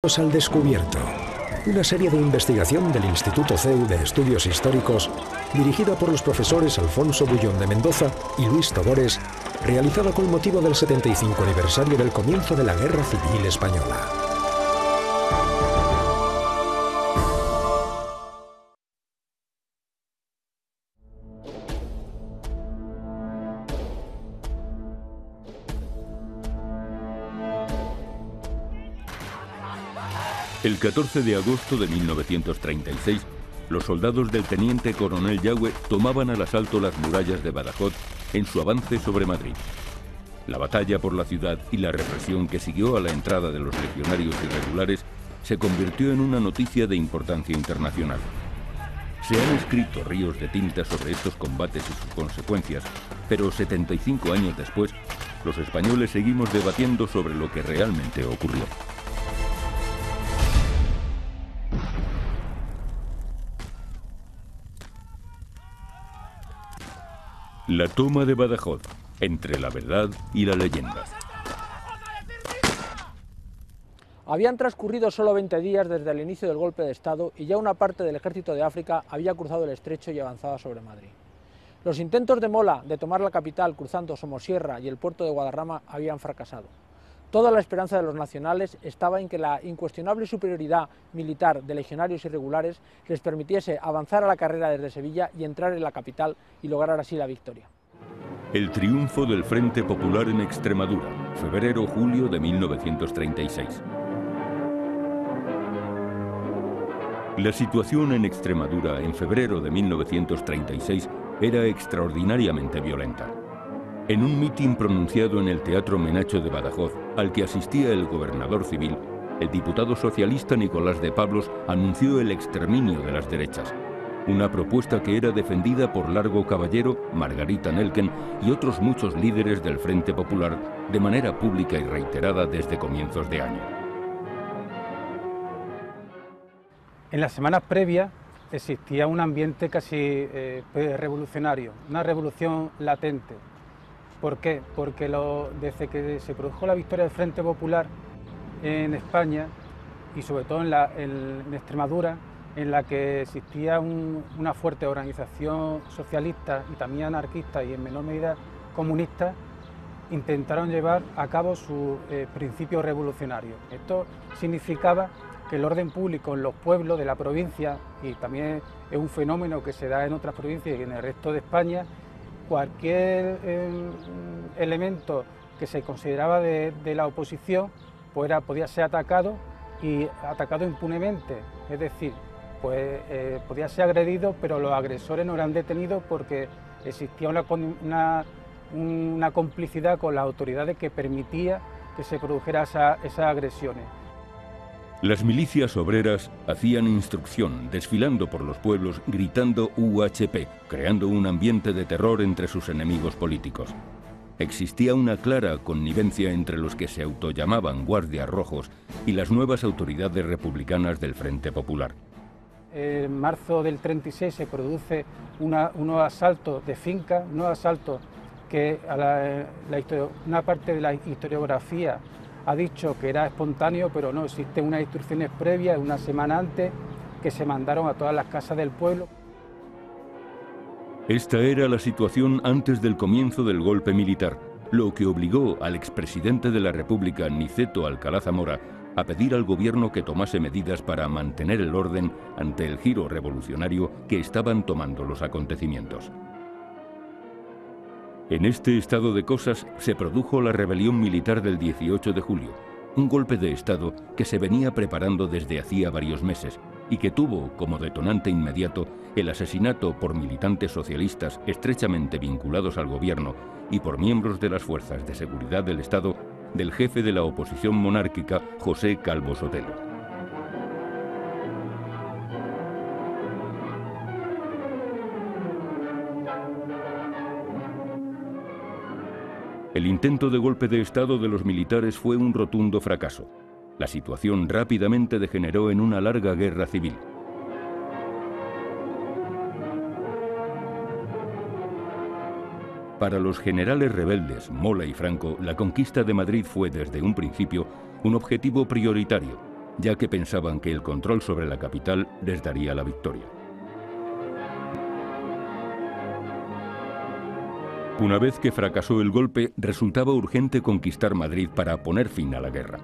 Al descubierto, una serie de investigación del Instituto CEU de Estudios Históricos, dirigida por los profesores Alfonso Bullón de Mendoza y Luis Togores, realizada con motivo del 75 aniversario del comienzo de la Guerra Civil Española. El 14 de agosto de 1936, los soldados del teniente coronel Yagüe tomaban al asalto las murallas de Badajoz en su avance sobre Madrid. La batalla por la ciudad y la represión que siguió a la entrada de los legionarios irregulares se convirtió en una noticia de importancia internacional. Se han escrito ríos de tinta sobre estos combates y sus consecuencias, pero 75 años después, los españoles seguimos debatiendo sobre lo que realmente ocurrió. La toma de Badajoz, entre la verdad y la leyenda. Habían transcurrido solo 20 días desde el inicio del golpe de Estado y ya una parte del ejército de África había cruzado el estrecho y avanzaba sobre Madrid. Los intentos de Mola de tomar la capital cruzando Somosierra y el puerto de Guadarrama habían fracasado. Toda la esperanza de los nacionales estaba en que la incuestionable superioridad militar de legionarios irregulares les permitiese avanzar a la carrera desde Sevilla y entrar en la capital y lograr así la victoria. El triunfo del Frente Popular en Extremadura, febrero-julio de 1936. La situación en Extremadura en febrero de 1936 era extraordinariamente violenta. En un mitin pronunciado en el Teatro Menacho de Badajoz, al que asistía el gobernador civil, el diputado socialista Nicolás de Pablos anunció el exterminio de las derechas, una propuesta que era defendida por Largo Caballero, Margarita Nelken y otros muchos líderes del Frente Popular de manera pública y reiterada desde comienzos de año. En las semanas previas existía un ambiente casi revolucionario, una revolución latente. ¿Por qué? Porque desde que se produjo la victoria del Frente Popular en España y sobre todo en Extremadura, en la que existía una fuerte organización socialista y también anarquista y en menor medida comunista, intentaron llevar a cabo sus principios revolucionarios. Esto significaba que el orden público en los pueblos de la provincia, y también es un fenómeno que se da en otras provincias y en el resto de España, cualquier elemento que se consideraba de la oposición pues podía ser atacado y atacado impunemente, es decir, pues podía ser agredido, pero los agresores no eran detenidos porque existía una complicidad con las autoridades que permitía que se produjeran esas agresiones. Las milicias obreras hacían instrucción, desfilando por los pueblos, gritando UHP, creando un ambiente de terror entre sus enemigos políticos. Existía una clara connivencia entre los que se autollamaban guardias rojos y las nuevas autoridades republicanas del Frente Popular. En marzo del 36 se produce unos asaltos de fincas, unos asaltos que una parte de la historiografía ha dicho que era espontáneo, pero no, existen unas instrucciones previas, una semana antes, que se mandaron a todas las casas del pueblo. Esta era la situación antes del comienzo del golpe militar, lo que obligó al expresidente de la República, Niceto Alcalá Zamora, a pedir al gobierno que tomase medidas para mantener el orden ante el giro revolucionario que estaban tomando los acontecimientos. En este estado de cosas se produjo la rebelión militar del 18 de julio, un golpe de Estado que se venía preparando desde hacía varios meses y que tuvo como detonante inmediato el asesinato por militantes socialistas estrechamente vinculados al gobierno y por miembros de las fuerzas de seguridad del Estado del jefe de la oposición monárquica, José Calvo Sotelo. El intento de golpe de Estado de los militares fue un rotundo fracaso. La situación rápidamente degeneró en una larga guerra civil. Para los generales rebeldes, Mola y Franco, la conquista de Madrid fue desde un principio un objetivo prioritario, ya que pensaban que el control sobre la capital les daría la victoria. Una vez que fracasó el golpe, resultaba urgente conquistar Madrid para poner fin a la guerra.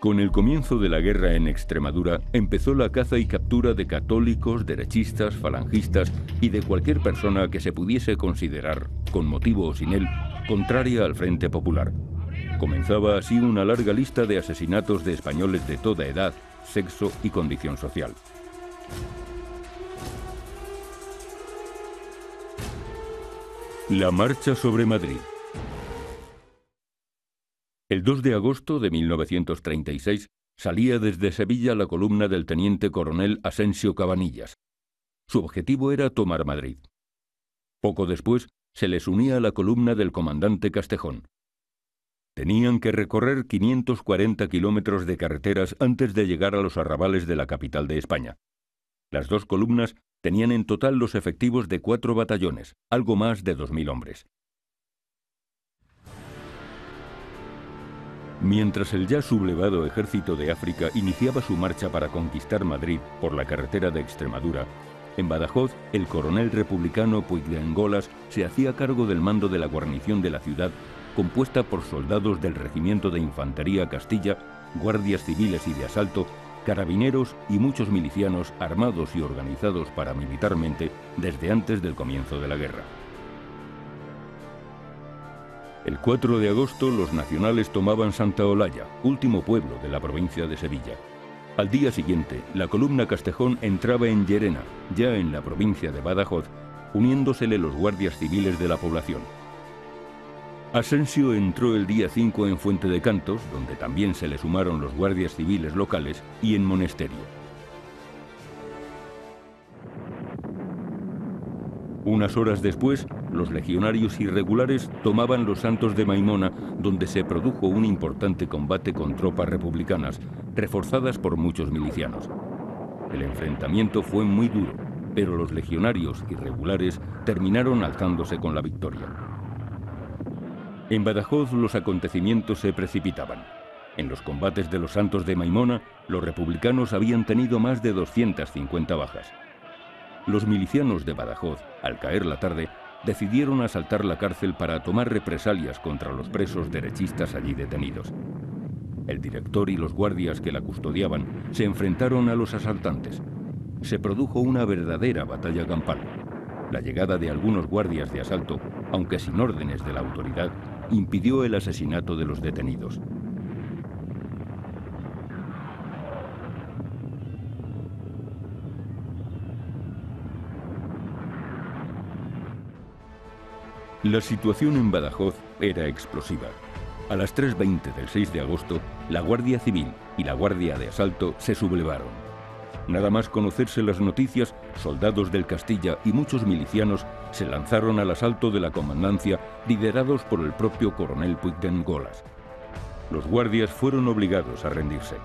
Con el comienzo de la guerra en Extremadura, empezó la caza y captura de católicos, derechistas, falangistas y de cualquier persona que se pudiese considerar, con motivo o sin él, contraria al Frente Popular. Comenzaba así una larga lista de asesinatos de españoles de toda edad, sexo y condición social. La marcha sobre Madrid. El 2 de agosto de 1936 salía desde Sevilla la columna del teniente coronel Asensio Cabanillas. Su objetivo era tomar Madrid. Poco después se les unía la columna del comandante Castejón. Tenían que recorrer 540 kilómetros de carreteras antes de llegar a los arrabales de la capital de España. Las dos columnas tenían en total los efectivos de 4 batallones, algo más de 2000 hombres. Mientras el ya sublevado ejército de África iniciaba su marcha para conquistar Madrid por la carretera de Extremadura, en Badajoz el coronel republicano Puigdengolas se hacía cargo del mando de la guarnición de la ciudad, compuesta por soldados del Regimiento de Infantería Castilla, guardias civiles y de asalto, carabineros y muchos milicianos armados y organizados paramilitarmente desde antes del comienzo de la guerra. El 4 de agosto los nacionales tomaban Santa Olalla, último pueblo de la provincia de Sevilla. Al día siguiente, la columna Castejón entraba en Llerena, ya en la provincia de Badajoz, uniéndosele los guardias civiles de la población. Asensio entró el día 5 en Fuente de Cantos, donde también se le sumaron los guardias civiles locales, y en Monesterio. Unas horas después, los legionarios irregulares tomaban los Santos de Maimona, donde se produjo un importante combate con tropas republicanas, reforzadas por muchos milicianos. El enfrentamiento fue muy duro, pero los legionarios irregulares terminaron alzándose con la victoria. En Badajoz los acontecimientos se precipitaban. En los combates de los Santos de Maimona, los republicanos habían tenido más de 250 bajas. Los milicianos de Badajoz, al caer la tarde, decidieron asaltar la cárcel para tomar represalias contra los presos derechistas allí detenidos. El director y los guardias que la custodiaban se enfrentaron a los asaltantes. Se produjo una verdadera batalla campal. La llegada de algunos guardias de asalto, aunque sin órdenes de la autoridad, impidió el asesinato de los detenidos. La situación en Badajoz era explosiva. A las 3:20 del 6 de agosto, la Guardia Civil y la Guardia de Asalto se sublevaron. Nada más conocerse las noticias, soldados del Castilla y muchos milicianos se lanzaron al asalto de la comandancia, liderados por el propio coronel Puigdengolas. Los guardias fueron obligados a rendirse.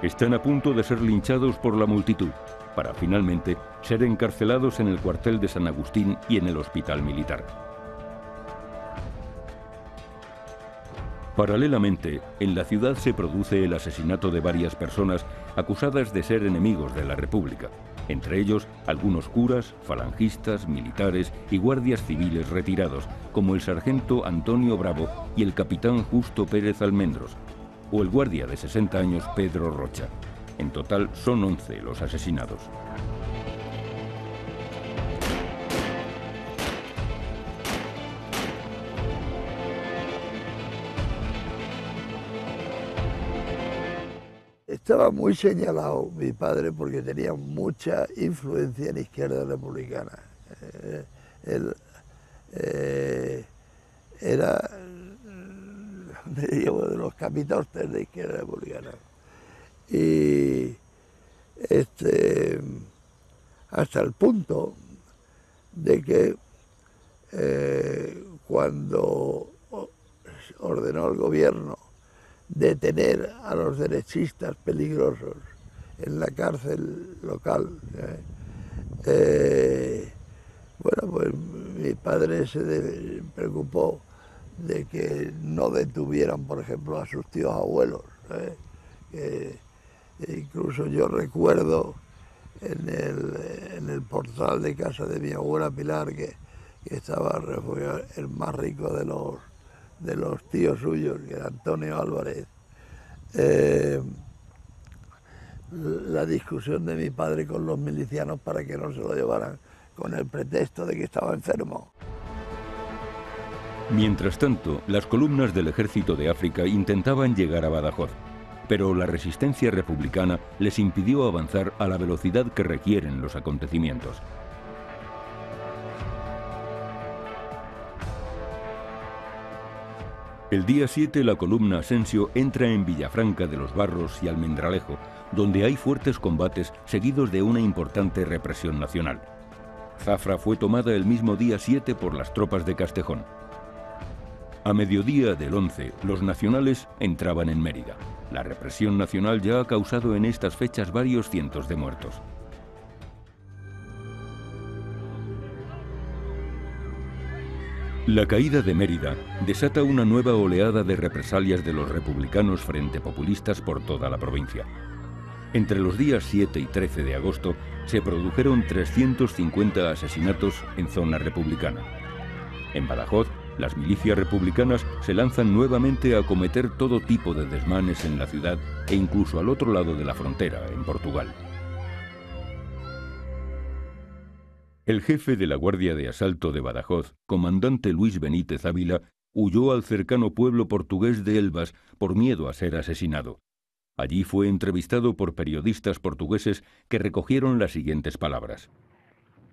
Están a punto de ser linchados por la multitud, para finalmente ser encarcelados en el cuartel de San Agustín y en el hospital militar. Paralelamente, en la ciudad se produce el asesinato de varias personas acusadas de ser enemigos de la República, entre ellos algunos curas, falangistas, militares y guardias civiles retirados, como el sargento Antonio Bravo y el capitán Justo Pérez Almendros, o el guardia de 60 años Pedro Rocha. En total son 11 los asesinados. Estaba muy señalado mi padre porque tenía mucha influencia en la izquierda republicana. Él era de los capitostes de la izquierda republicana. Y hasta el punto de que cuando ordenó el gobierno detener a los derechistas peligrosos en la cárcel local, Bueno, pues mi padre se preocupó de que no detuvieran, por ejemplo, a sus tíos abuelos. Incluso yo recuerdo en el portal de casa de mi abuela Pilar que estaba refugiado el más rico de los tíos suyos, que era Antonio Álvarez. La discusión de mi padre con los milicianos para que no se lo llevaran con el pretexto de que estaba enfermo. Mientras tanto, las columnas del Ejército de África intentaban llegar a Badajoz, pero la resistencia republicana les impidió avanzar a la velocidad que requieren los acontecimientos. El día 7 la columna Asensio entra en Villafranca de los Barros y Almendralejo, donde hay fuertes combates seguidos de una importante represión nacional. Zafra fue tomada el mismo día 7 por las tropas de Castejón. A mediodía del 11, los nacionales entraban en Mérida. La represión nacional ya ha causado en estas fechas varios cientos de muertos. La caída de Mérida desata una nueva oleada de represalias de los republicanos frente populistas por toda la provincia. Entre los días 7 y 13 de agosto se produjeron 350 asesinatos en zona republicana. En Badajoz, las milicias republicanas se lanzan nuevamente a cometer todo tipo de desmanes en la ciudad e incluso al otro lado de la frontera, en Portugal. El jefe de la Guardia de Asalto de Badajoz, comandante Luis Benítez Ávila, huyó al cercano pueblo portugués de Elvas por miedo a ser asesinado. Allí fue entrevistado por periodistas portugueses que recogieron las siguientes palabras.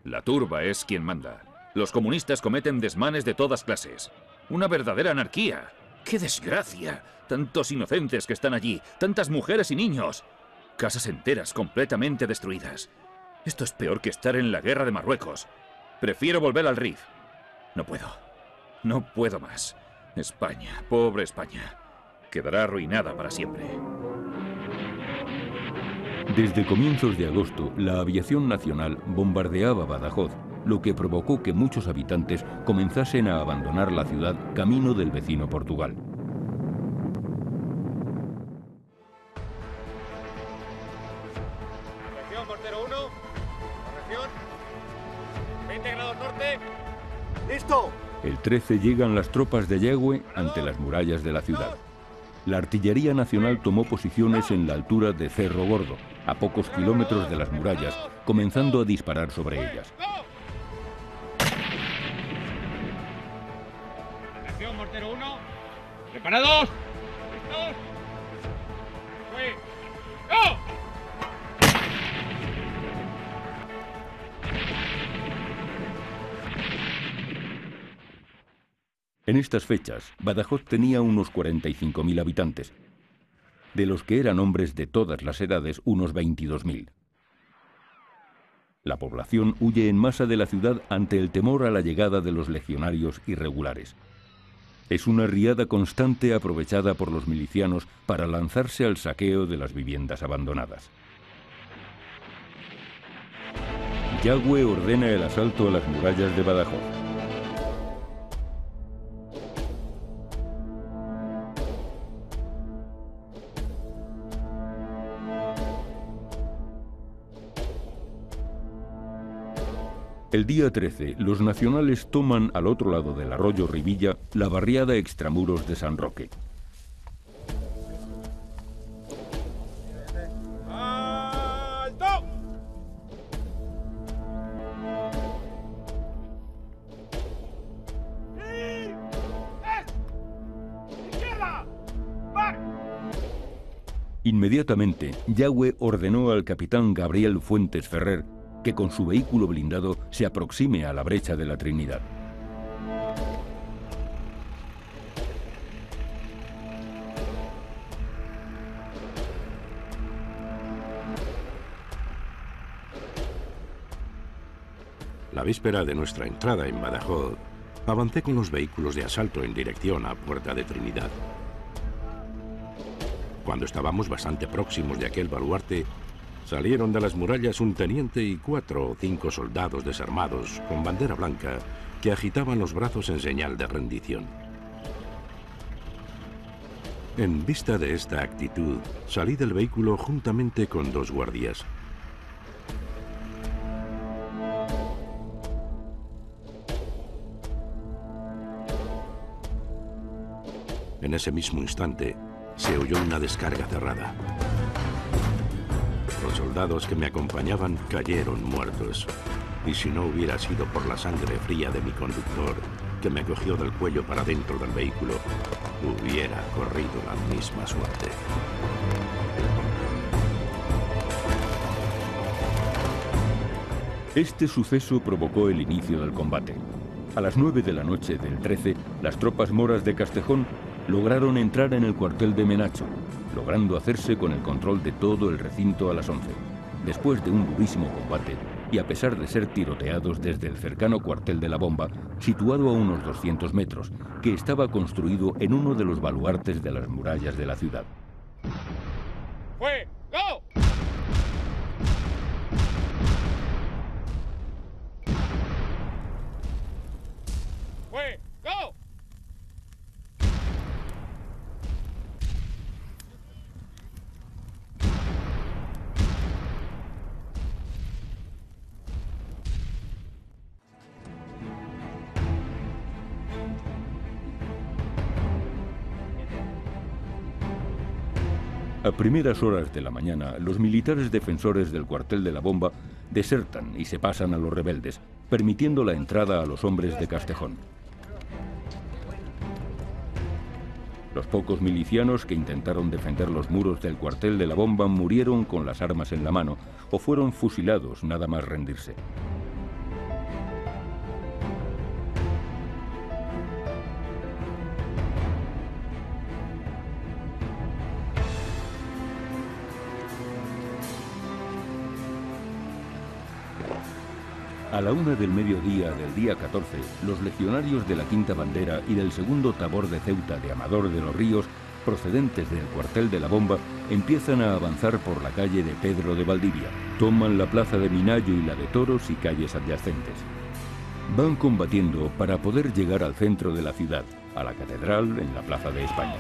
La turba es quien manda. Los comunistas cometen desmanes de todas clases. Una verdadera anarquía. ¡Qué desgracia! Tantos inocentes que están allí, tantas mujeres y niños. Casas enteras completamente destruidas. Esto es peor que estar en la guerra de Marruecos. Prefiero volver al Rif. No puedo. No puedo más. España, pobre España, quedará arruinada para siempre. Desde comienzos de agosto, la aviación nacional bombardeaba Badajoz, lo que provocó que muchos habitantes comenzasen a abandonar la ciudad camino del vecino Portugal. Corrección, portero 1. Corrección. 20 grados norte. ¡Listo! El 13 llegan las tropas de Yagüe ante las murallas de la ciudad. La artillería nacional tomó posiciones en la altura de Cerro Gordo, a pocos kilómetros de las murallas, comenzando a disparar sobre ellas. Atención, mortero 1. ¿Preparados? ¿Listos? ¡Fue! ¡Go! En estas fechas, Badajoz tenía unos 45.000 habitantes, de los que eran hombres de todas las edades unos 22.000. La población huye en masa de la ciudad ante el temor a la llegada de los legionarios irregulares. Es una riada constante aprovechada por los milicianos para lanzarse al saqueo de las viviendas abandonadas. Yagüe ordena el asalto a las murallas de Badajoz. El día 13, los nacionales toman al otro lado del arroyo Rivilla la barriada extramuros de San Roque. ¡Alto! ¡Izquierda! ¡Back! Inmediatamente, Yagüe ordenó al capitán Gabriel Fuentes Ferrer que con su vehículo blindado se aproxime a la brecha de la Trinidad. La víspera de nuestra entrada en Badajoz, avancé con los vehículos de asalto en dirección a Puerta de Trinidad. Cuando estábamos bastante próximos de aquel baluarte, Salieron de las murallas un teniente y 4 o 5 soldados desarmados con bandera blanca que agitaban los brazos en señal de rendición. En vista de esta actitud, salí del vehículo juntamente con 2 guardias. En ese mismo instante, se oyó una descarga cerrada. Los soldados que me acompañaban cayeron muertos. Y si no hubiera sido por la sangre fría de mi conductor, que me cogió del cuello para dentro del vehículo, hubiera corrido la misma suerte. Este suceso provocó el inicio del combate. A las 9 de la noche del 13, las tropas moras de Castejón lograron entrar en el cuartel de Menacho, logrando hacerse con el control de todo el recinto a las 11. Después de un durísimo combate, y a pesar de ser tiroteados desde el cercano cuartel de la Bomba, situado a unos 200 metros, que estaba construido en uno de los baluartes de las murallas de la ciudad. ¡Fue! ¡Go! ¡Fue! ¡Go! A primeras horas de la mañana, los militares defensores del cuartel de la Bomba desertan y se pasan a los rebeldes, permitiendo la entrada a los hombres de Castejón. Los pocos milicianos que intentaron defender los muros del cuartel de la Bomba murieron con las armas en la mano o fueron fusilados nada más rendirse. A la 1 del mediodía del día 14, los legionarios de la Quinta Bandera y del segundo Tabor de Ceuta de Amador de los Ríos, procedentes del cuartel de la Bomba, empiezan a avanzar por la calle de Pedro de Valdivia. Toman la plaza de Minayo y la de Toros y calles adyacentes. Van combatiendo para poder llegar al centro de la ciudad, a la catedral en la Plaza de España.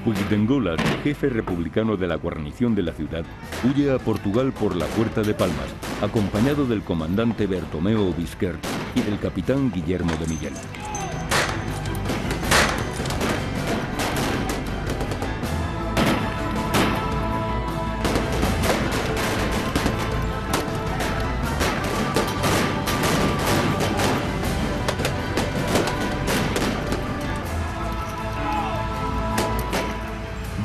Puigdengolas, jefe republicano de la guarnición de la ciudad, huye a Portugal por la Puerta de Palmas, acompañado del comandante Bertomeo Bisquert y del capitán Guillermo de Miguel.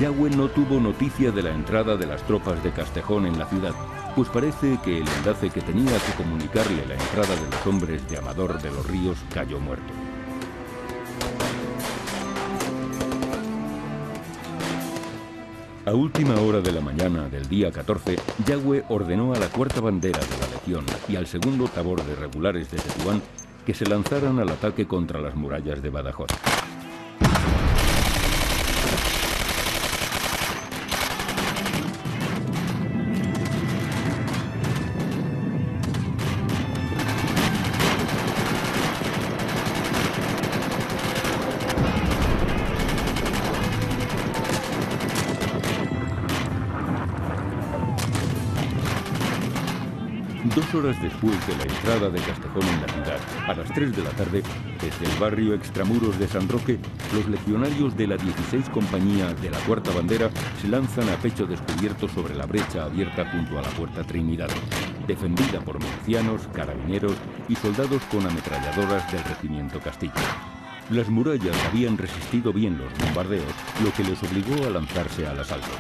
Yagüe no tuvo noticia de la entrada de las tropas de Castejón en la ciudad, pues parece que el enlace que tenía que comunicarle la entrada de los hombres de Amador de los Ríos cayó muerto. A última hora de la mañana del día 14, Yagüe ordenó a la Cuarta Bandera de la Legión y al segundo Tabor de Regulares de Tetuán que se lanzaran al ataque contra las murallas de Badajoz. Dos horas después de la entrada de Castejón en la ciudad, a las 3 de la tarde, desde el barrio Extramuros de San Roque, los legionarios de la 16 Compañía de la Cuarta Bandera se lanzan a pecho descubierto sobre la brecha abierta junto a la Puerta Trinidad, defendida por milicianos, carabineros y soldados con ametralladoras del regimiento Castillo. Las murallas habían resistido bien los bombardeos, lo que les obligó a lanzarse al asalto.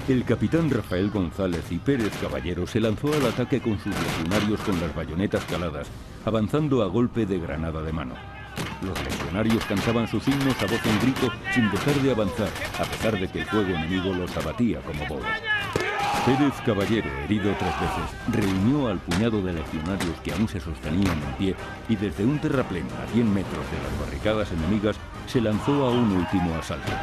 El capitán Rafael González y Pérez Caballero se lanzó al ataque con sus legionarios con las bayonetas caladas, avanzando a golpe de granada de mano. Los legionarios cantaban sus himnos a voz en grito sin dejar de avanzar, a pesar de que el fuego enemigo los abatía como bolas. Pérez Caballero, herido 3 veces, reunió al puñado de legionarios que aún se sostenían en pie y desde un terraplén a 100 metros de las barricadas enemigas se lanzó a un último asalto.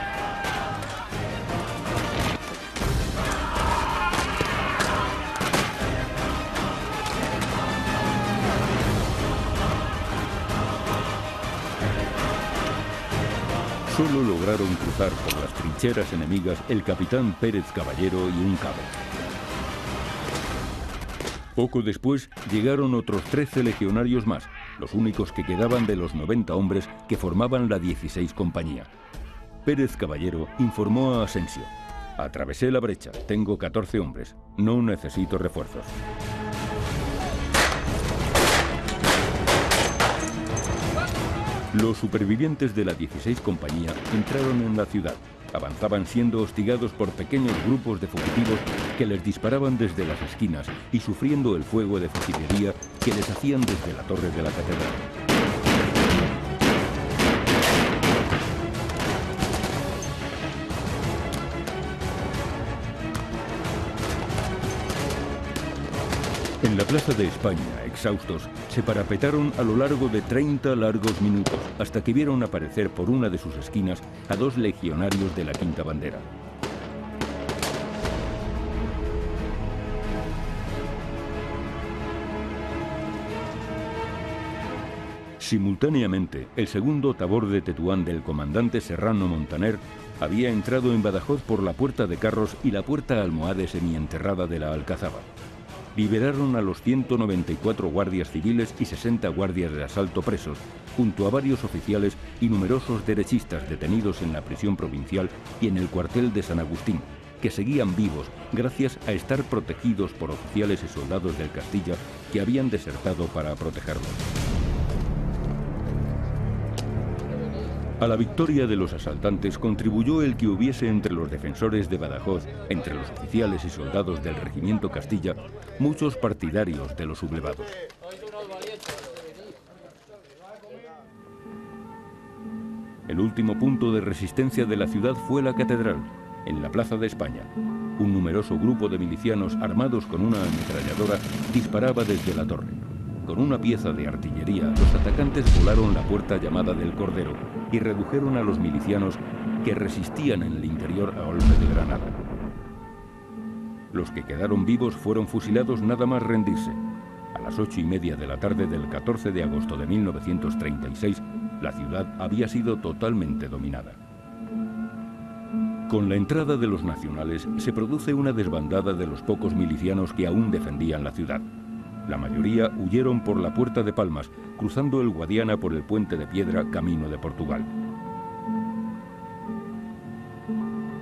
Solo lograron cruzar por las trincheras enemigas el capitán Pérez Caballero y un cabo. Poco después llegaron otros 13 legionarios más, los únicos que quedaban de los 90 hombres que formaban la 16 compañía. Pérez Caballero informó a Asensio: atravesé la brecha, tengo 14 hombres, no necesito refuerzos. Los supervivientes de la 16 compañía entraron en la ciudad. Avanzaban siendo hostigados por pequeños grupos de fugitivos que les disparaban desde las esquinas y sufriendo el fuego de fusilería que les hacían desde la torre de la catedral. En la Plaza de España, exhaustos, se parapetaron a lo largo de 30 largos minutos hasta que vieron aparecer por una de sus esquinas a 2 legionarios de la Quinta Bandera. Simultáneamente, el segundo tabor de Tetuán del comandante Serrano Montaner había entrado en Badajoz por la puerta de Carros y la puerta Almohade semienterrada de la Alcazaba. Liberaron a los 194 guardias civiles y 60 guardias de asalto presos, junto a varios oficiales y numerosos derechistas detenidos en la prisión provincial y en el cuartel de San Agustín, que seguían vivos gracias a estar protegidos por oficiales y soldados del Castilla que habían desertado para protegerlos. A la victoria de los asaltantes contribuyó el que hubiese entre los defensores de Badajoz, entre los oficiales y soldados del regimiento Castilla, muchos partidarios de los sublevados. El último punto de resistencia de la ciudad fue la catedral, en la Plaza de España. Un numeroso grupo de milicianos armados con una ametralladora disparaba desde la torre. Con una pieza de artillería, los atacantes volaron la puerta llamada del Cordero y redujeron a los milicianos que resistían en el interior a golpe de granada. Los que quedaron vivos fueron fusilados nada más rendirse. A las 8:30 de la tarde del 14 de agosto de 1936, la ciudad había sido totalmente dominada. Con la entrada de los nacionales se produce una desbandada de los pocos milicianos que aún defendían la ciudad. La mayoría huyeron por la Puerta de Palmas, cruzando el Guadiana por el Puente de Piedra, camino de Portugal.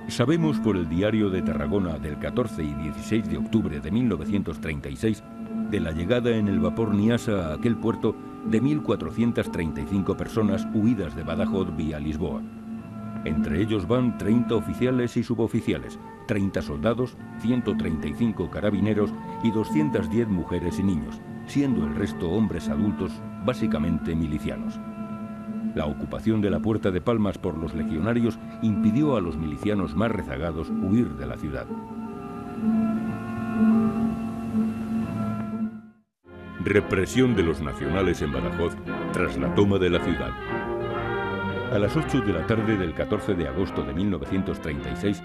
Sabemos por el Diario de Tarragona del 14 y 16 de octubre de 1936 de la llegada en el vapor Niasa a aquel puerto de 1.435 personas huidas de Badajoz vía Lisboa. Entre ellos van 30 oficiales y suboficiales, 30 soldados, 135 carabineros y 210 mujeres y niños, siendo el resto hombres adultos, básicamente milicianos. La ocupación de la Puerta de Palmas por los legionarios impidió a los milicianos más rezagados huir de la ciudad. Represión de los nacionales en Badajoz tras la toma de la ciudad. A las 8 de la tarde del 14 de agosto de 1936,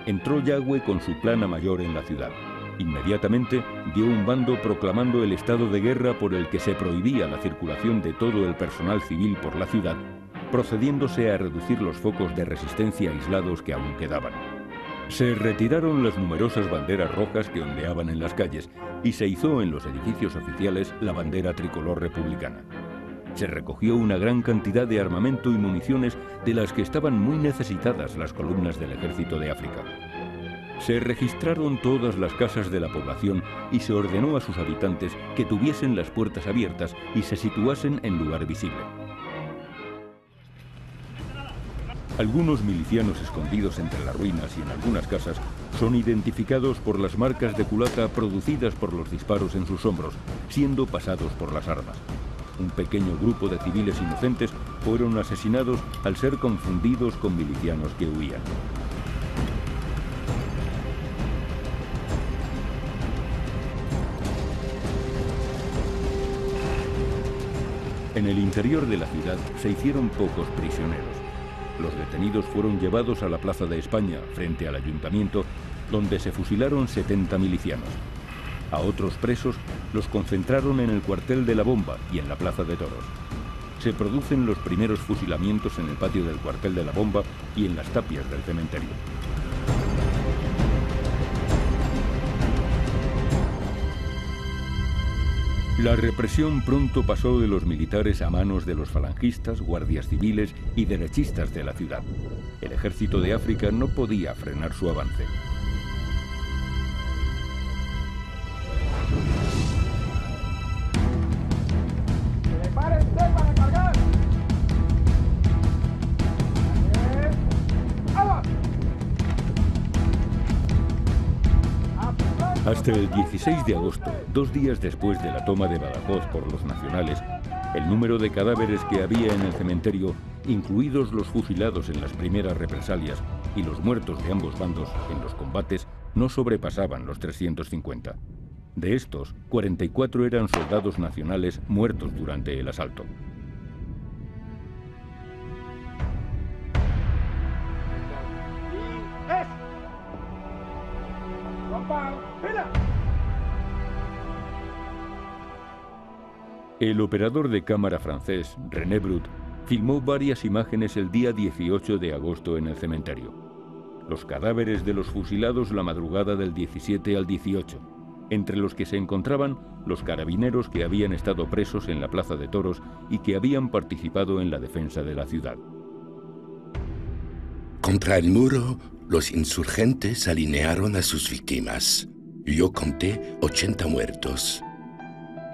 entró Yagüe con su plana mayor en la ciudad. Inmediatamente dio un bando proclamando el estado de guerra por el que se prohibía la circulación de todo el personal civil por la ciudad, procediéndose a reducir los focos de resistencia aislados que aún quedaban. Se retiraron las numerosas banderas rojas que ondeaban en las calles y se izó en los edificios oficiales la bandera tricolor republicana. Se recogió una gran cantidad de armamento y municiones de las que estaban muy necesitadas las columnas del Ejército de África. Se registraron todas las casas de la población y se ordenó a sus habitantes que tuviesen las puertas abiertas y se situasen en lugar visible. Algunos milicianos escondidos entre las ruinas y en algunas casas son identificados por las marcas de culata producidas por los disparos en sus hombros, siendo pasados por las armas. Un pequeño grupo de civiles inocentes fueron asesinados al ser confundidos con milicianos que huían. En el interior de la ciudad se hicieron pocos prisioneros. Los detenidos fueron llevados a la Plaza de España, frente al ayuntamiento, donde se fusilaron 70 milicianos. A otros presos los concentraron en el cuartel de la Bomba y en la Plaza de Toros. Se producen los primeros fusilamientos en el patio del cuartel de la Bomba y en las tapias del cementerio. La represión pronto pasó de los militares a manos de los falangistas, guardias civiles y derechistas de la ciudad. El ejército de África no podía frenar su avance. ¡Prepárense para cargar! ¡Vamos! Hasta el 16 de agosto, 2 días después de la toma de Badajoz por los nacionales, el número de cadáveres que había en el cementerio, incluidos los fusilados en las primeras represalias y los muertos de ambos bandos en los combates, no sobrepasaban los 350. De estos, 44 eran soldados nacionales muertos durante el asalto. El operador de cámara francés, René Brut, filmó varias imágenes el día 18 de agosto en el cementerio. Los cadáveres de los fusilados la madrugada del 17 al 18, entre los que se encontraban los carabineros que habían estado presos en la Plaza de Toros y que habían participado en la defensa de la ciudad. Contra el muro, los insurgentes alinearon a sus víctimas. Yo conté 80 muertos.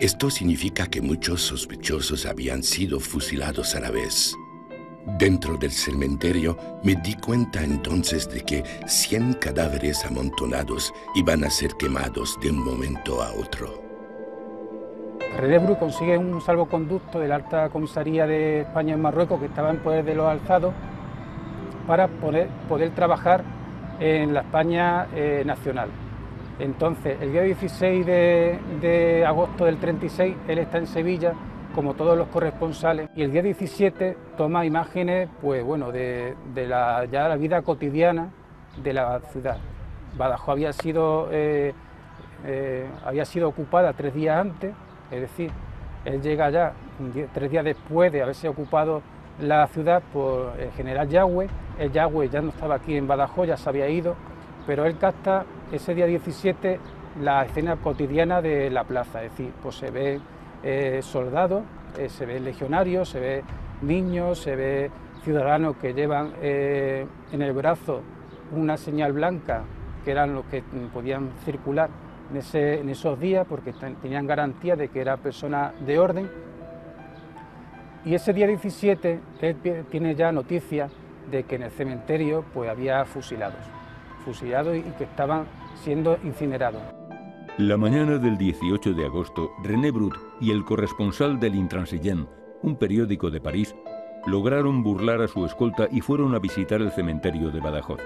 Esto significa que muchos sospechosos habían sido fusilados a la vez. Dentro del cementerio me di cuenta entonces de que 100 cadáveres amontonados iban a ser quemados de un momento a otro. René Brut consigue un salvoconducto de la Alta Comisaría de España en Marruecos, que estaba en poder de los alzados, para poder trabajar en la España nacional. Entonces, el día 16 de agosto del 36, él está en Sevilla, como todos los corresponsales, y el día 17 toma imágenes, pues bueno, de la vida cotidiana de la ciudad. Badajoz había sido ocupada 3 días antes, es decir, él llega allá 3 días después de haberse ocupado la ciudad por el general Yagüe. El Yagüe ya no estaba aquí en Badajoz, ya se había ido, pero él capta ese día 17 la escena cotidiana de la plaza, es decir, pues se ve soldados, se ve legionarios, se ve niños, se ve ciudadanos que llevan en el brazo una señal blanca, que eran los que podían circular en esos días porque tenían garantía de que era persona de orden. Y ese día 17 él tiene ya noticia de que en el cementerio pues había fusilados y que estaban siendo incinerados. La mañana del 18 de agosto, René Brut y el corresponsal del Intransigent, un periódico de París, lograron burlar a su escolta y fueron a visitar el cementerio de Badajoz.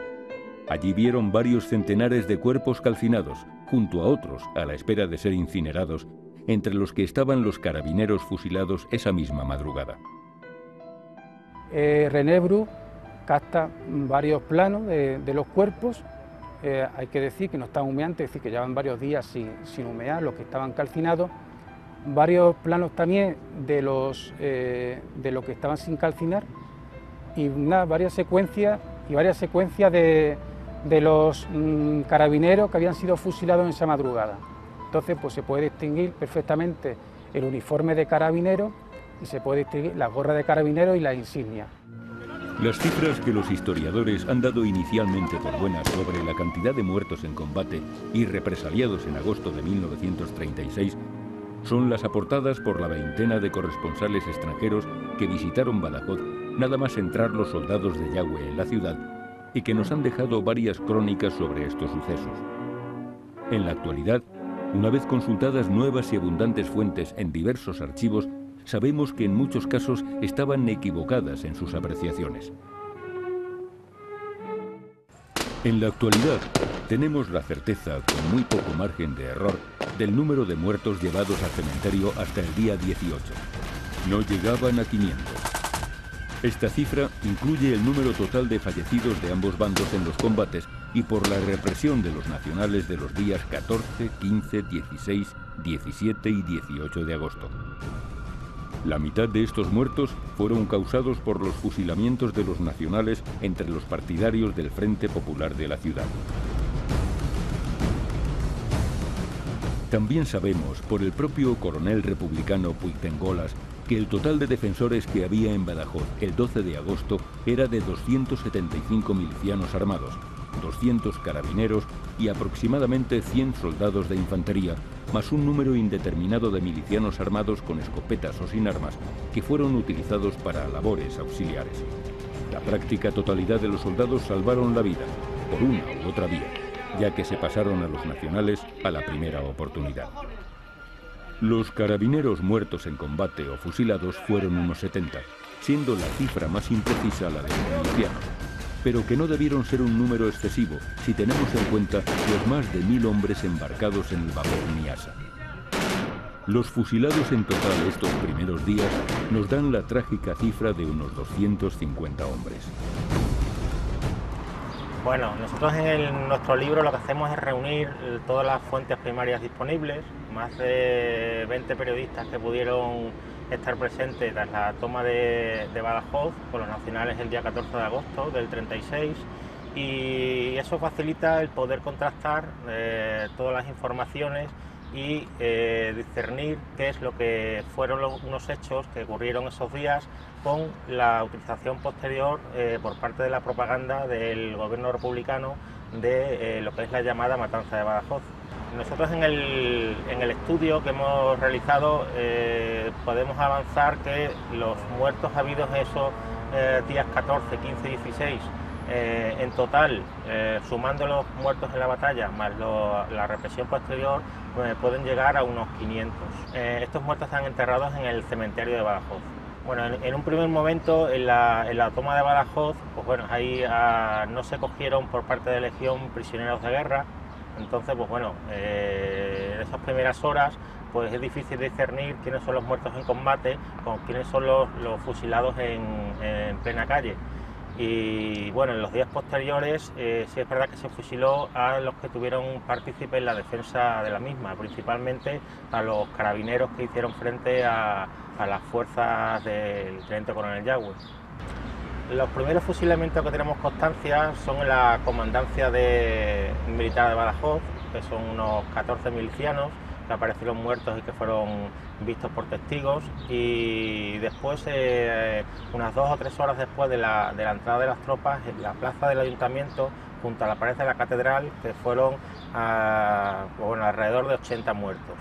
Allí vieron varios centenares de cuerpos calcinados, junto a otros a la espera de ser incinerados, entre los que estaban los carabineros fusilados esa misma madrugada. René Brut capta varios planos de los cuerpos. Hay que decir que no están humeantes, es decir, que llevan varios días sin humear, los que estaban calcinados. Varios planos también de lo que estaban sin calcinar y varias secuencias de los carabineros que habían sido fusilados en esa madrugada. Entonces, pues se puede distinguir perfectamente el uniforme de carabinero y se puede distinguir la gorra de carabinero y la insignia. Las cifras que los historiadores han dado inicialmente por buenas sobre la cantidad de muertos en combate y represaliados en agosto de 1936 son las aportadas por la veintena de corresponsales extranjeros que visitaron Badajoz nada más entrar los soldados de Yagüe en la ciudad y que nos han dejado varias crónicas sobre estos sucesos. En la actualidad, una vez consultadas nuevas y abundantes fuentes en diversos archivos, sabemos que en muchos casos estaban equivocadas en sus apreciaciones. En la actualidad, tenemos la certeza, con muy poco margen de error, del número de muertos llevados al cementerio hasta el día 18. no llegaban a 500. Esta cifra incluye el número total de fallecidos de ambos bandos en los combates y por la represión de los nacionales de los días 14, 15, 16, 17 y 18 de agosto. La mitad de estos muertos fueron causados por los fusilamientos de los nacionales entre los partidarios del Frente Popular de la ciudad. También sabemos, por el propio coronel republicano Puigdengolas, que el total de defensores que había en Badajoz el 12 de agosto era de 275 milicianos armados, 200 carabineros y aproximadamente 100 soldados de infantería, más un número indeterminado de milicianos armados con escopetas o sin armas, que fueron utilizados para labores auxiliares. La práctica totalidad de los soldados salvaron la vida, por una u otra vía, ya que se pasaron a los nacionales a la primera oportunidad. Los carabineros muertos en combate o fusilados fueron unos 70, siendo la cifra más imprecisa la de los milicianos, pero que no debieron ser un número excesivo si tenemos en cuenta los más de 1000 hombres embarcados en el vapor Niasa. Los fusilados en total estos primeros días nos dan la trágica cifra de unos 250 hombres. Bueno, nosotros en nuestro libro lo que hacemos es reunir todas las fuentes primarias disponibles, más de 20 periodistas que pudieron estar presentes tras la toma de Badajoz con los nacionales el día 14 de agosto del 36, y eso facilita el poder contrastar todas las informaciones y discernir qué es lo que fueron unos hechos que ocurrieron esos días con la utilización posterior por parte de la propaganda del gobierno republicano de lo que es la llamada matanza de Badajoz. Nosotros en el estudio que hemos realizado podemos avanzar que los muertos habidos esos días 14, 15 y 16 en total, sumando los muertos en la batalla más la represión posterior, pueden llegar a unos 500. Estos muertos están enterrados en el cementerio de Badajoz. Bueno, en un primer momento, en la toma de Badajoz, pues bueno, ahí no se cogieron por parte de Legión prisioneros de guerra. Entonces, pues bueno, en esas primeras horas pues es difícil discernir quiénes son los muertos en combate con quiénes son los fusilados en plena calle. Y bueno, en los días posteriores sí es verdad que se fusiló a los que tuvieron partícipe en la defensa de la misma, principalmente a los carabineros que hicieron frente a las fuerzas del teniente coronel Yagüe. Los primeros fusilamientos que tenemos constancia son en la comandancia militar de Badajoz, que son unos 14 milicianos que aparecieron muertos y que fueron vistos por testigos, y después, unas 2 o 3 horas después de la entrada de las tropas, en la plaza del ayuntamiento, junto a la pared de la catedral, que fueron alrededor de 80 muertos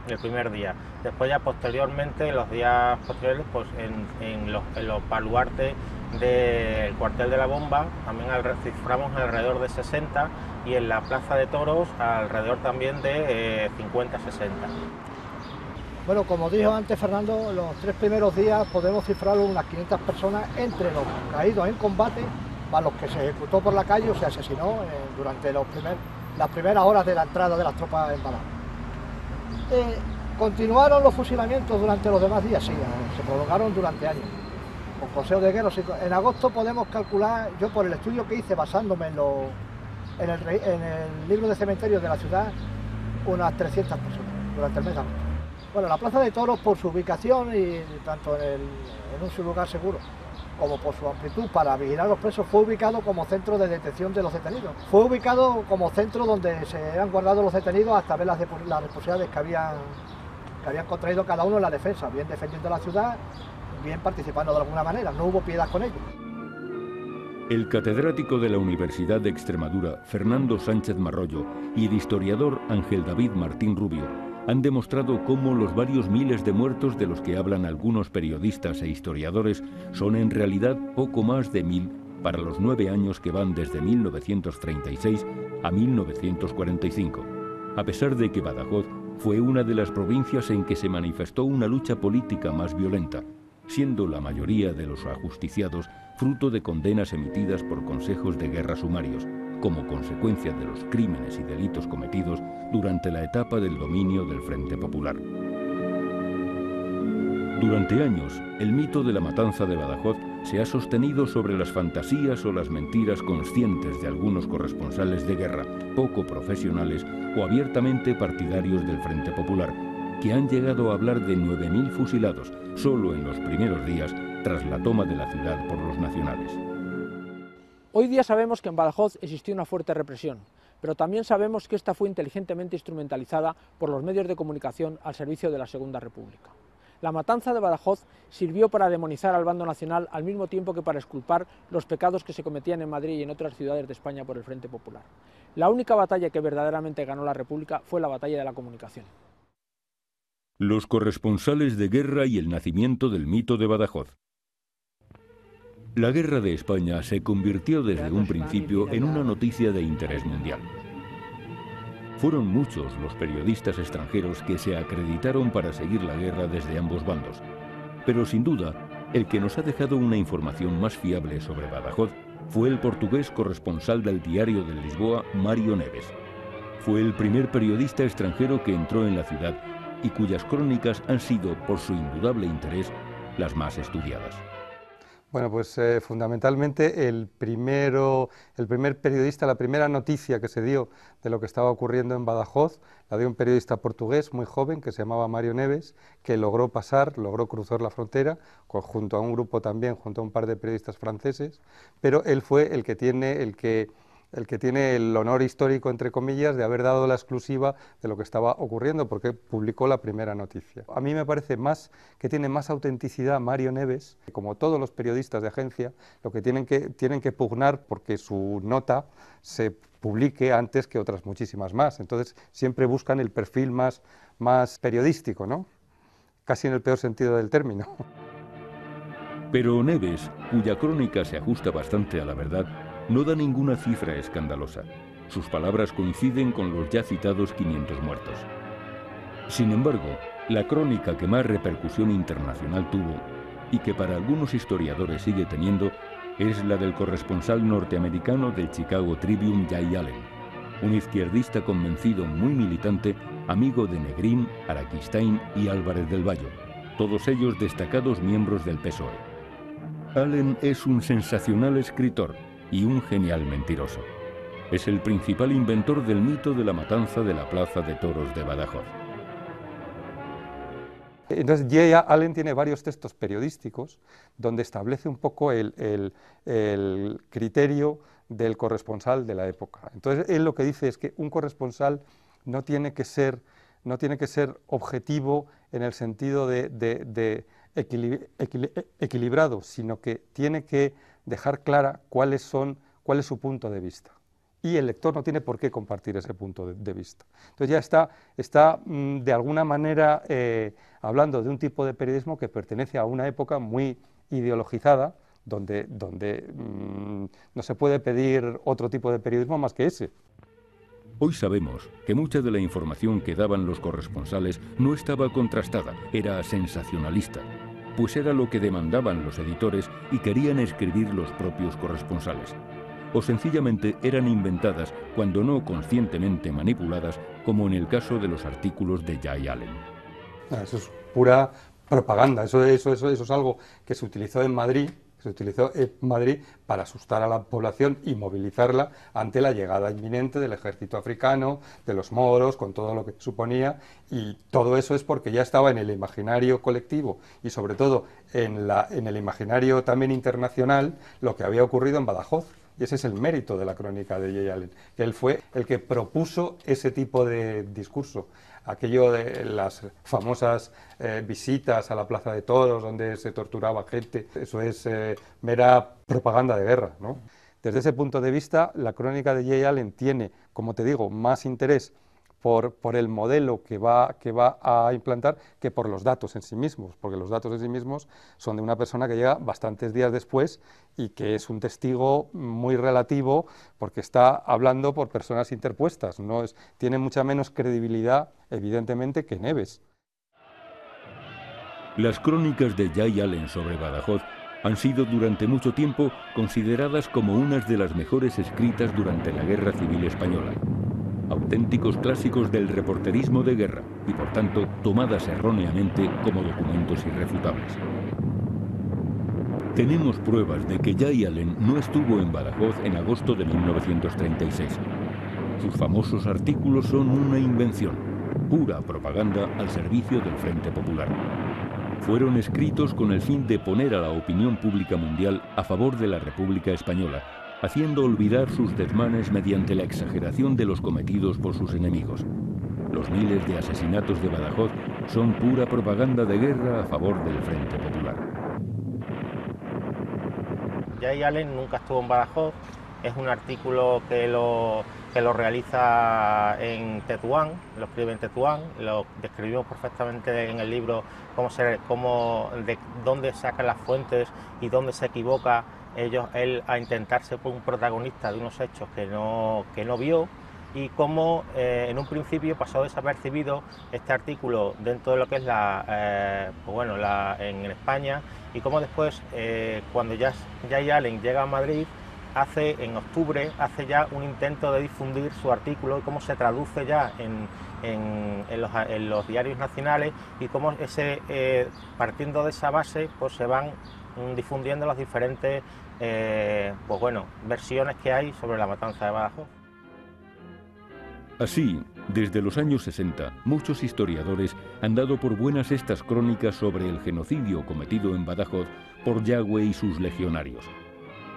el primer día. Después ya posteriormente, en los días posteriores, pues en los baluartes del cuartel de la Bomba también ciframos alrededor de 60, y en la plaza de toros alrededor también de 50-60. Bueno, como dijo antes Fernando, los 3 primeros días podemos cifrar unas 500 personas entre los caídos en combate, más los que se ejecutó por la calle o se asesinó durante las primeras horas de la entrada de las tropas en Badajoz. ¿Continuaron los fusilamientos durante los demás días? Sí, se prolongaron durante años, con consejos de guerra. En agosto podemos calcular, yo por el estudio que hice basándome en el libro de cementerios de la ciudad, unas 300 personas durante el mes de agosto. Bueno, la Plaza de Toros, por su ubicación y tanto en un lugar seguro como por su amplitud para vigilar a los presos, fue ubicado como centro de detención de los detenidos. Fue ubicado como centro donde se han guardado los detenidos hasta ver las responsabilidades que habían contraído cada uno en la defensa, bien defendiendo la ciudad, bien participando de alguna manera. No hubo piedad con ellos. El catedrático de la Universidad de Extremadura, Fernando Sánchez Marrollo, y el historiador Ángel David Martín Rubio han demostrado cómo los varios miles de muertos de los que hablan algunos periodistas e historiadores son en realidad poco más de 1000 para los 9 años que van desde 1936 a 1945, a pesar de que Badajoz fue una de las provincias en que se manifestó una lucha política más violenta, siendo la mayoría de los ajusticiados fruto de condenas emitidas por consejos de guerra sumarios, como consecuencia de los crímenes y delitos cometidos durante la etapa del dominio del Frente Popular. Durante años, el mito de la matanza de Badajoz se ha sostenido sobre las fantasías o las mentiras conscientes de algunos corresponsales de guerra, poco profesionales o abiertamente partidarios del Frente Popular, que han llegado a hablar de 9.000 fusilados solo en los primeros días tras la toma de la ciudad por los nacionales. Hoy día sabemos que en Badajoz existió una fuerte represión, pero también sabemos que esta fue inteligentemente instrumentalizada por los medios de comunicación al servicio de la Segunda República. La matanza de Badajoz sirvió para demonizar al bando nacional al mismo tiempo que para exculpar los pecados que se cometían en Madrid y en otras ciudades de España por el Frente Popular. La única batalla que verdaderamente ganó la República fue la batalla de la comunicación. Los corresponsales de guerra y el nacimiento del mito de Badajoz. La guerra de España se convirtió desde un principio en una noticia de interés mundial. Fueron muchos los periodistas extranjeros que se acreditaron para seguir la guerra desde ambos bandos, pero sin duda, el que nos ha dejado una información más fiable sobre Badajoz fue el portugués corresponsal del Diario de Lisboa, Mário Neves. Fue el primer periodista extranjero que entró en la ciudad y cuyas crónicas han sido, por su indudable interés, las más estudiadas. Bueno, pues fundamentalmente el primer periodista, la primera noticia que se dio de lo que estaba ocurriendo en Badajoz, la dio un periodista portugués muy joven que se llamaba Mário Neves, que logró cruzar la frontera, junto a un grupo también, junto a un par de periodistas franceses, pero él fue el que tiene el honor histórico, entre comillas, de haber dado la exclusiva de lo que estaba ocurriendo, porque publicó la primera noticia. A mí me parece que tiene más autenticidad Mário Neves, que como todos los periodistas de agencia, lo que tienen que pugnar porque su nota se publique antes que otras muchísimas más. Entonces siempre buscan el perfil más periodístico, ¿no? Casi en el peor sentido del término. Pero Neves, cuya crónica se ajusta bastante a la verdad, no da ninguna cifra escandalosa. Sus palabras coinciden con los ya citados 500 muertos. Sin embargo, la crónica que más repercusión internacional tuvo, y que para algunos historiadores sigue teniendo, es la del corresponsal norteamericano del Chicago Tribune, Jay Allen, un izquierdista convencido muy militante, amigo de Negrín, Araquistáin y Álvarez del Valle, todos ellos destacados miembros del PSOE. Allen es un sensacional escritor y un genial mentiroso. Es el principal inventor del mito de la matanza de la Plaza de Toros de Badajoz. Entonces, Jay Allen tiene varios textos periodísticos donde establece un poco el criterio del corresponsal de la época. Entonces, él lo que dice es que un corresponsal no tiene que ser objetivo en el sentido de equilibrado, sino que tiene que dejar clara cuál es su punto de vista. Y el lector no tiene por qué compartir ese punto de vista. Entonces ya está de alguna manera hablando de un tipo de periodismo que pertenece a una época muy ideologizada, donde no se puede pedir otro tipo de periodismo más que ese. Hoy sabemos que mucha de la información que daban los corresponsales no estaba contrastada, era sensacionalista, pues era lo que demandaban los editores y querían escribir los propios corresponsales. O sencillamente eran inventadas, cuando no conscientemente manipuladas, como en el caso de los artículos de Jay Allen. Eso es pura propaganda, eso es algo que se utilizó en Madrid para asustar a la población y movilizarla ante la llegada inminente del ejército africano, de los moros, con todo lo que suponía, y todo eso es porque ya estaba en el imaginario colectivo y sobre todo en el imaginario también internacional lo que había ocurrido en Badajoz. Y ese es el mérito de la crónica de Jay Allen, que él fue el que propuso ese tipo de discurso. Aquello de las famosas visitas a la Plaza de Toros, donde se torturaba gente, eso es mera propaganda de guerra, ¿no? Desde ese punto de vista, la crónica de Jay Allen tiene, como te digo, más interés por el modelo que va a implantar que por los datos en sí mismos, porque los datos en sí mismos son de una persona que llega bastantes días después y que es un testigo muy relativo porque está hablando por personas interpuestas, tiene mucha menos credibilidad, evidentemente, que Neves. Las crónicas de Jay Allen sobre Badajoz han sido durante mucho tiempo consideradas como unas de las mejores escritas durante la Guerra Civil Española. auténticos clásicos del reporterismo de guerra y por tanto tomadas erróneamente como documentos irrefutables. Tenemos pruebas de que Jay Allen no estuvo en Badajoz en agosto de 1936. Sus famosos artículos son una invención, pura propaganda al servicio del Frente Popular. Fueron escritos con el fin de poner a la opinión pública mundial a favor de la República Española, haciendo olvidar sus desmanes mediante la exageración de los cometidos por sus enemigos. Los miles de asesinatos de Badajoz son pura propaganda de guerra a favor del Frente Popular. Jay Allen nunca estuvo en Badajoz, es un artículo que lo realiza en Tetuán, lo escribe en Tetuán, lo describimos perfectamente en el libro de dónde saca las fuentes y dónde se equivoca él a intentar ser un protagonista de unos hechos que no vio, y cómo en un principio pasó desapercibido este artículo dentro de lo que es en España, y cómo después cuando Jay Allen llega a Madrid en octubre hace ya un intento de difundir su artículo, y cómo se traduce ya en los diarios nacionales, y cómo partiendo de esa base pues se van difundiendo las diferentes versiones que hay sobre la matanza de Badajoz. Así, desde los años 60, muchos historiadores han dado por buenas estas crónicas sobre el genocidio cometido en Badajoz por Yagüe y sus legionarios.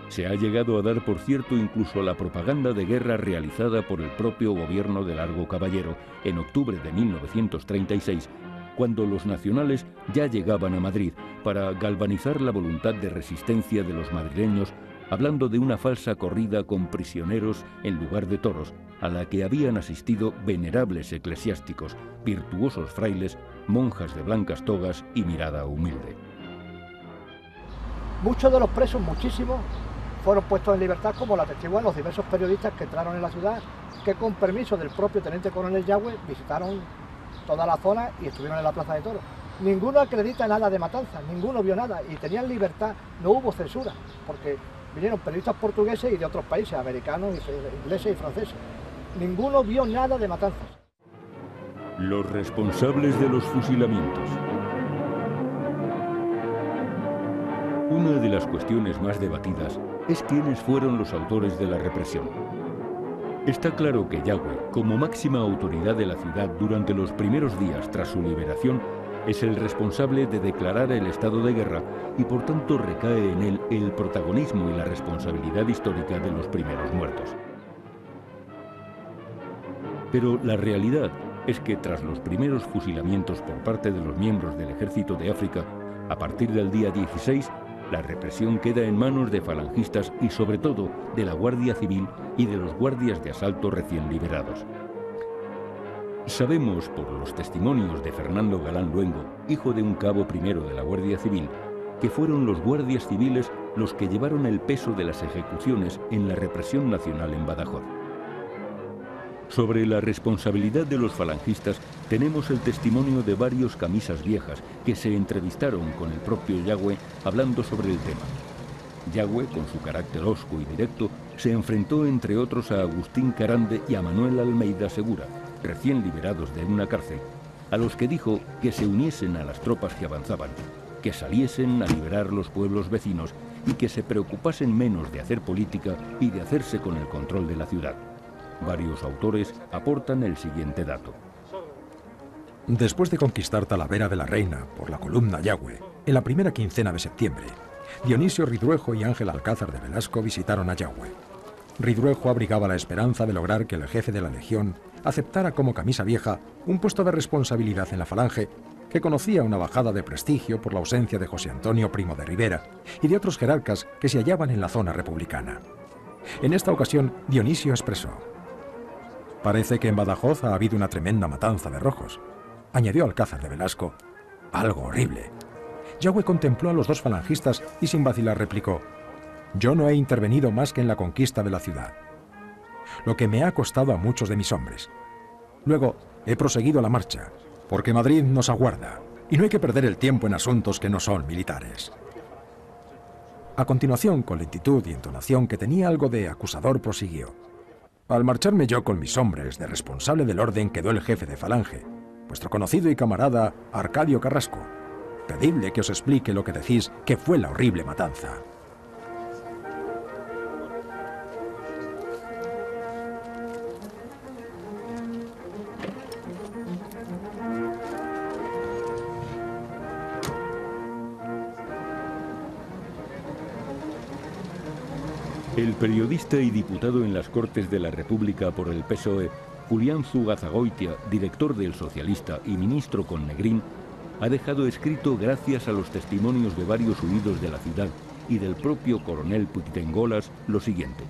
Se ha llegado a dar por cierto incluso la propaganda de guerra realizada por el propio gobierno de Largo Caballero en octubre de 1936, cuando los nacionales ya llegaban a Madrid para galvanizar la voluntad de resistencia de los madrileños, hablando de una falsa corrida con prisioneros en lugar de toros, a la que habían asistido venerables eclesiásticos, virtuosos frailes, monjas de blancas togas y mirada humilde. Muchos de los presos, muchísimos, fueron puestos en libertad, como la atestiguan los diversos periodistas que entraron en la ciudad, que con permiso del propio teniente coronel Yagüe visitaron toda la zona y estuvieron en la Plaza de Toros. Ninguno acredita nada de matanzas, ninguno vio nada, y tenían libertad, no hubo censura, porque vinieron periodistas portugueses y de otros países, americanos, ingleses y franceses. Ninguno vio nada de matanzas. Los responsables de los fusilamientos. Una de las cuestiones más debatidas es quiénes fueron los autores de la represión. Está claro que Yagüe, como máxima autoridad de la ciudad durante los primeros días tras su liberación, es el responsable de declarar el estado de guerra y por tanto recae en él el protagonismo y la responsabilidad histórica de los primeros muertos. Pero la realidad es que tras los primeros fusilamientos por parte de los miembros del Ejército de África, a partir del día 16, la represión queda en manos de falangistas y sobre todo de la Guardia Civil y de los guardias de asalto recién liberados. Sabemos por los testimonios de Fernando Galán Luengo, hijo de un cabo primero de la Guardia Civil, que fueron los guardias civiles los que llevaron el peso de las ejecuciones en la represión nacional en Badajoz. Sobre la responsabilidad de los falangistas tenemos el testimonio de varios camisas viejas que se entrevistaron con el propio Yagüe hablando sobre el tema. Yagüe, con su carácter hosco y directo, se enfrentó entre otros a Agustín Carande y a Manuel Almeida Segura, recién liberados de una cárcel, a los que dijo que se uniesen a las tropas que avanzaban, que saliesen a liberar los pueblos vecinos y que se preocupasen menos de hacer política y de hacerse con el control de la ciudad. Varios autores aportan el siguiente dato. Después de conquistar Talavera de la Reina por la columna Yagüe, en la primera quincena de septiembre, Dionisio Ridruejo y Ángel Alcázar de Velasco visitaron a Yagüe. Ridruejo abrigaba la esperanza de lograr que el jefe de la Legión aceptara como camisa vieja un puesto de responsabilidad en la Falange, que conocía una bajada de prestigio por la ausencia de José Antonio Primo de Rivera y de otros jerarcas que se hallaban en la zona republicana. En esta ocasión, Dionisio expresó: «Parece que en Badajoz ha habido una tremenda matanza de rojos», añadió Alcázar de Velasco. «Algo horrible». Yagüe contempló a los dos falangistas y sin vacilar replicó: «Yo no he intervenido más que en la conquista de la ciudad, lo que me ha costado a muchos de mis hombres. Luego he proseguido la marcha, porque Madrid nos aguarda, y no hay que perder el tiempo en asuntos que no son militares». A continuación, con lentitud y entonación que tenía algo de acusador, prosiguió: Al marcharme yo con mis hombres, de responsable del orden quedó el jefe de falange, vuestro conocido y camarada Arcadio Carrasco. Pedidle que os explique lo que decís que fue la horrible matanza. El periodista y diputado en las Cortes de la República por el PSOE, Julián Zugazagoitia, director del Socialista y ministro con Negrín, ha dejado escrito, gracias a los testimonios de varios huidos de la ciudad y del propio coronel Puigdengolas, lo siguiente.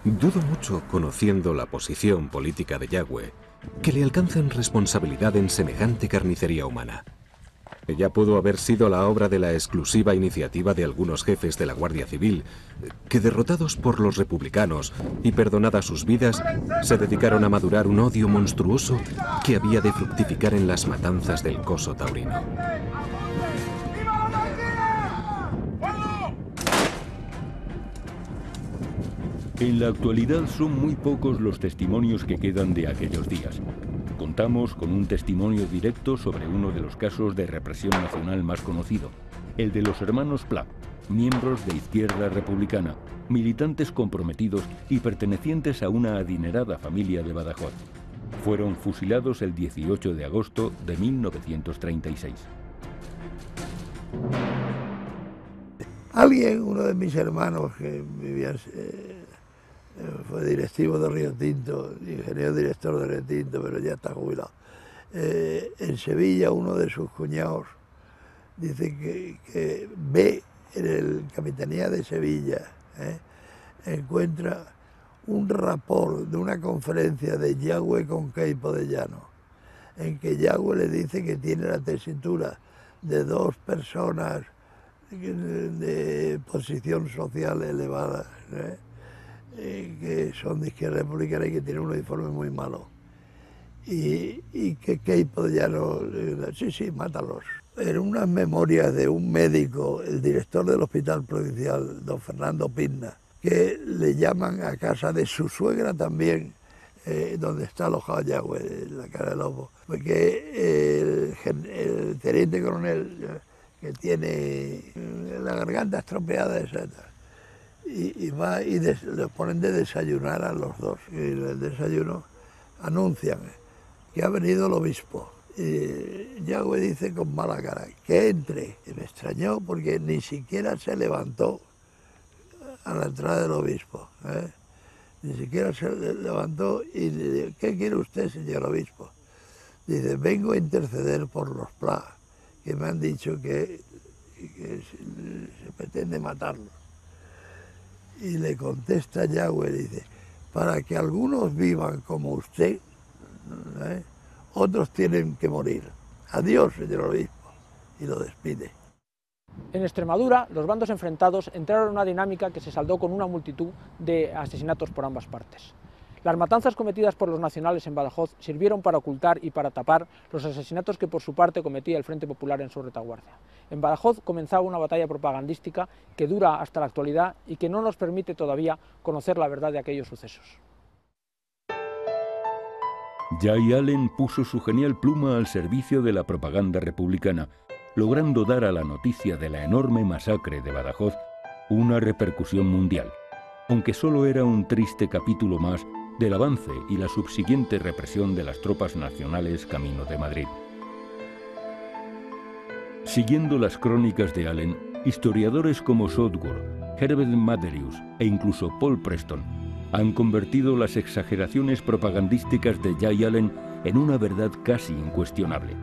Dudo mucho, conociendo la posición política de Yagüe, que le alcancen responsabilidad en semejante carnicería humana. Ella pudo haber sido la obra de la exclusiva iniciativa de algunos jefes de la Guardia Civil, que derrotados por los republicanos y perdonadas sus vidas, se dedicaron a madurar un odio monstruoso que había de fructificar en las matanzas del coso taurino. En la actualidad son muy pocos los testimonios que quedan de aquellos días. Contamos con un testimonio directo sobre uno de los casos de represión nacional más conocido, el de los hermanos Pla, miembros de Izquierda Republicana, militantes comprometidos y pertenecientes a una adinerada familia de Badajoz. Fueron fusilados el 18 de agosto de 1936. Alguien, uno de mis hermanos que vivía, fue directivo de Río Tinto, ingeniero director de Río Tinto, pero ya está jubilado. En Sevilla, uno de sus cuñados dice que ve en el Capitanía de Sevilla, encuentra un rapport de una conferencia de Yagüe con Queipo de Llano, en que Yagüe le dice que tiene la tesitura de dos personas de posición social elevada, que son de Izquierda Republicana y que tienen un uniforme muy malo. Y que Queipo de Llano, sí, mátalos. En unas memorias de un médico, el director del Hospital Provincial, don Fernando Pizna, que le llaman a casa de su suegra también, donde está alojado Yagüe, en la Cara de Lobo, porque el teniente coronel, que tiene la garganta estropeada, etc. Y va y les ponen de desayunar a los dos. Y en el desayuno anuncian que ha venido el obispo. Y Yagüe dice con mala cara que entre. Y me extrañó porque ni siquiera se levantó a la entrada del obispo. Ni siquiera se levantó y le dijo: ¿qué quiere usted, señor obispo? Dice: vengo a interceder por los Pla, que me han dicho que se pretende matarlos. Y le contesta Yagüe, dice: para que algunos vivan como usted, otros tienen que morir. Adiós, señor obispo. Y lo despide. En Extremadura, los bandos enfrentados entraron en una dinámica que se saldó con una multitud de asesinatos por ambas partes. Las matanzas cometidas por los nacionales en Badajoz sirvieron para ocultar y para tapar los asesinatos que por su parte cometía el Frente Popular en su retaguardia. En Badajoz comenzaba una batalla propagandística que dura hasta la actualidad y que no nos permite todavía conocer la verdad de aquellos sucesos. Jay Allen puso su genial pluma al servicio de la propaganda republicana, logrando dar a la noticia de la enorme masacre de Badajoz una repercusión mundial, aunque solo era un triste capítulo más del avance y la subsiguiente represión de las tropas nacionales camino de Madrid. Siguiendo las crónicas de Allen, historiadores como Southworth, Herbert Maderius e incluso Paul Preston han convertido las exageraciones propagandísticas de Jay Allen en una verdad casi incuestionable.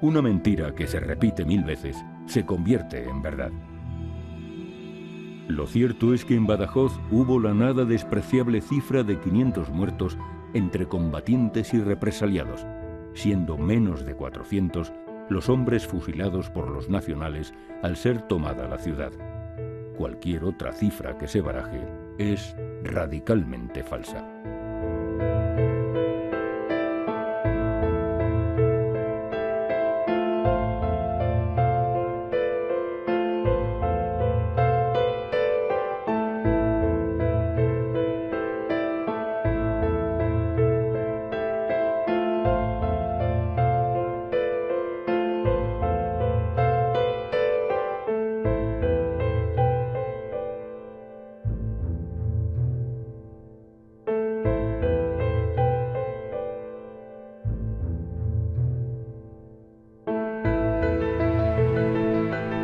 Una mentira que se repite 1000 veces se convierte en verdad. Lo cierto es que en Badajoz hubo la nada despreciable cifra de 500 muertos entre combatientes y represaliados, siendo menos de 400 los hombres fusilados por los nacionales al ser tomada la ciudad. Cualquier otra cifra que se baraje es radicalmente falsa.